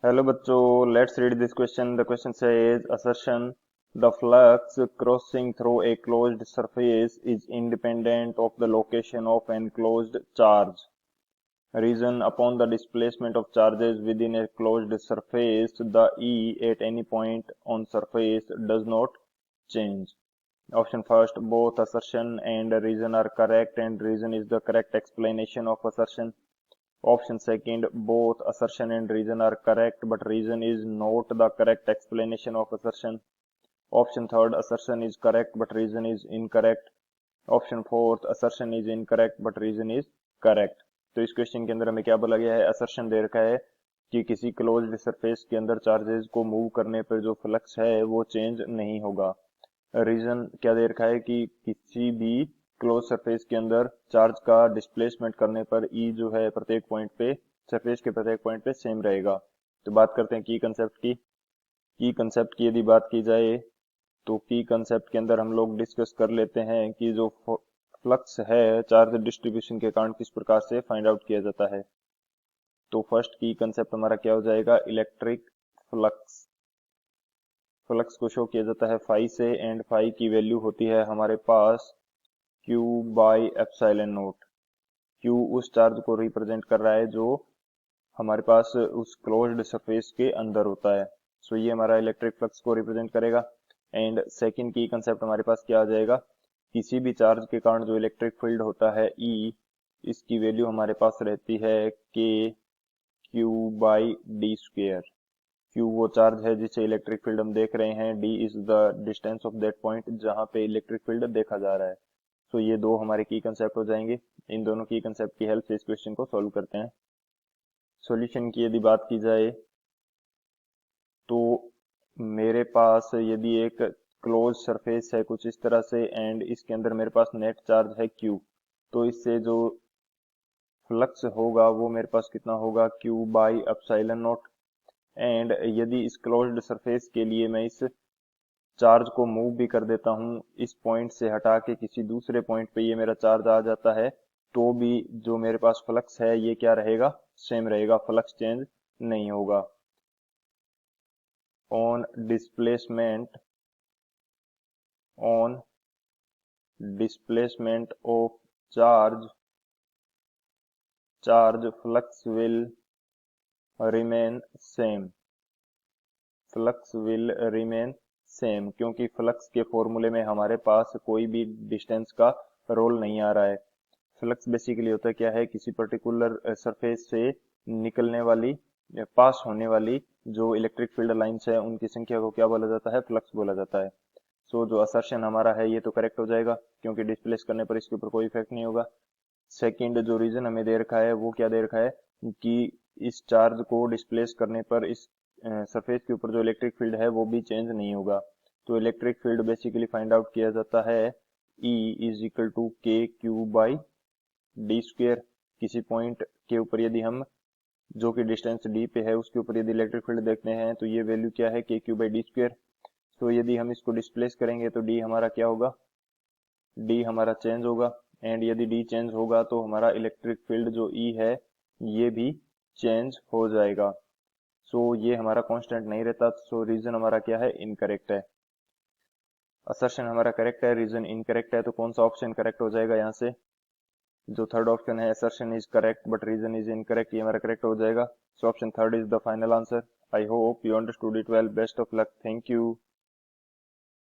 Hello बच्चों, let's read this question. The question says assertion the flux crossing through a closed surface is independent of the location of enclosed charge. Reason: upon the displacement of charges within a closed surface, the E at any point on surface does not change. Option first, both assertion and reason are correct and reason is the correct explanation of assertion. Option second, both assertion and reason are correct, but reason is not the correct explanation of assertion. Option third, assertion is correct, but reason is incorrect. Option fourth, assertion is incorrect but reason is correct. तो इस question के अंदर हमें क्या बोला गया है? Assertion दे रखा है कि किसी क्लोज्ड सरफेस के अंदर चार्जेस को मूव करने पर जो फ्लक्स है वो चेंज नहीं होगा. रीजन क्या दे रखा है कि किसी भी क्लोज सरफेस के अंदर चार्ज का डिस्प्लेसमेंट करने पर ई जो है प्रत्येक पॉइंट पे, सरफेस के प्रत्येक पॉइंट पे सेम रहेगा. तो बात करते हैं की कंसेप्ट की. की कंसेप्ट की यदि बात की जाए तो की कंसेप्ट के अंदर हम लोग डिस्कस कर लेते हैं कि जो फ्लक्स है चार्ज डिस्ट्रीब्यूशन के कारण किस प्रकार से फाइंड आउट किया जाता है. तो फर्स्ट की कंसेप्ट हमारा क्या हो जाएगा? Electric flux. फ्लक्स को शो किया जाता है फाई से एंड फाई की वैल्यू होती है हमारे पास Q by epsilon note. Q उस चार्ज को रिप्रेजेंट कर रहा है जो हमारे पास उस क्लोज्ड सरफेस के अंदर होता है. सो ये हमारा इलेक्ट्रिक फ्लक्स को रिप्रेजेंट करेगा. एंड सेकंड की कंसेप्ट हमारे पास क्या आ जाएगा? किसी भी चार्ज के कारण जो इलेक्ट्रिक फील्ड होता है E, इसकी वैल्यू हमारे पास रहती है K Q by D square. Q वो चार्ज है जिसे इलेक्ट्रिक फील्ड हम देख रहे हैं. D is the distance of that point जहां पे इलेक्ट्रिक फील्ड देखा जा रहा है. तो ये दो हमारे की कंसेप्ट हो जाएंगे. इन दोनों की कंसेप्ट की हेल्प से इस क्वेश्चन को सॉल्व करते हैं. सॉल्यूशन की यदि बात की जाए तो मेरे पास यदि एक क्लोज सरफेस है कुछ इस तरह से एंड इसके अंदर मेरे पास नेट चार्ज है Q, तो इससे जो फ्लक्स होगा वो मेरे पास कितना होगा? Q by epsilon not. And यदि इस क्लोज्ड सरफेस के लिए मैं इस चार्ज को मूव भी कर देता हूं, इस पॉइंट से हटा के किसी दूसरे पॉइंट पे ये मेरा चार्ज आ जाता है, तो भी जो मेरे पास फ्लक्स है ये क्या रहेगा? सेम रहेगा, फ्लक्स चेंज नहीं होगा. On displacement on displacement of charge flux will remain same. Flux will remain same क्योंकि फ्लक्स के फॉर्मूले में हमारे पास कोई भी डिस्टेंस का रोल नहीं आ रहा है. फ्लक्स बेसिकली होता क्या है? किसी पर्टिकुलर सरफेस से निकलने वाली पास होने वाली जो इलेक्ट्रिक फील्ड लाइंस है उनकी संख्या को क्या बोला जाता है? फ्लक्स बोला जाता है. सो जो असर्शन हमारा है ये तो करेक्ट हो जाएगा क्योंकि डिस्प्लेस करने पर इसके ऊपर कोई इफेक्ट नहीं होगा. सेकंड जो रीजन हमें दे रखा है वो क्या दे रखा है कि इस चार्ज को डिस्प्लेस करने पर इस सरफेस के ऊपर जो इलेक्ट्रिक फील्ड है वो भी चेंज नहीं होगा. तो electric field basically find out किया जाता है E इज इक्वल टू के क्यू बाई डी स्क्वेयर. किसी पॉइंट के ऊपर यदि हम जो कि डिस्टेंस डी पे है उसके ऊपर यदि इलेक्ट्रिक फील्ड देखते हैं तो ये वैल्यू क्या है? के क्यू बाई डी स्क्वेयर. तो यदि हम इसको डिस्प्लेस करेंगे तो डी हमारा क्या होगा? डी हमारा चेंज होगा. एंड यदि डी चेंज होगा तो हमारा इलेक्ट्रिक फील्ड जो ई है ये भी चेंज हो जाएगा. सो ये हमारा कांस्टेंट नहीं रहता. सो रीजन हमारा क्या है? इनकरेक्ट है. असर्शन हमारा करेक्ट है, रीजन इनकरेक्ट है. तो कौन सा ऑप्शन करेक्ट हो जाएगा? यहाँ से जो थर्ड ऑप्शन है assertion is correct but reason is incorrect, ये हमारा करेक्ट हो जाएगा. So option third is the final answer. I hope you understood it well. Best of luck. Thank you.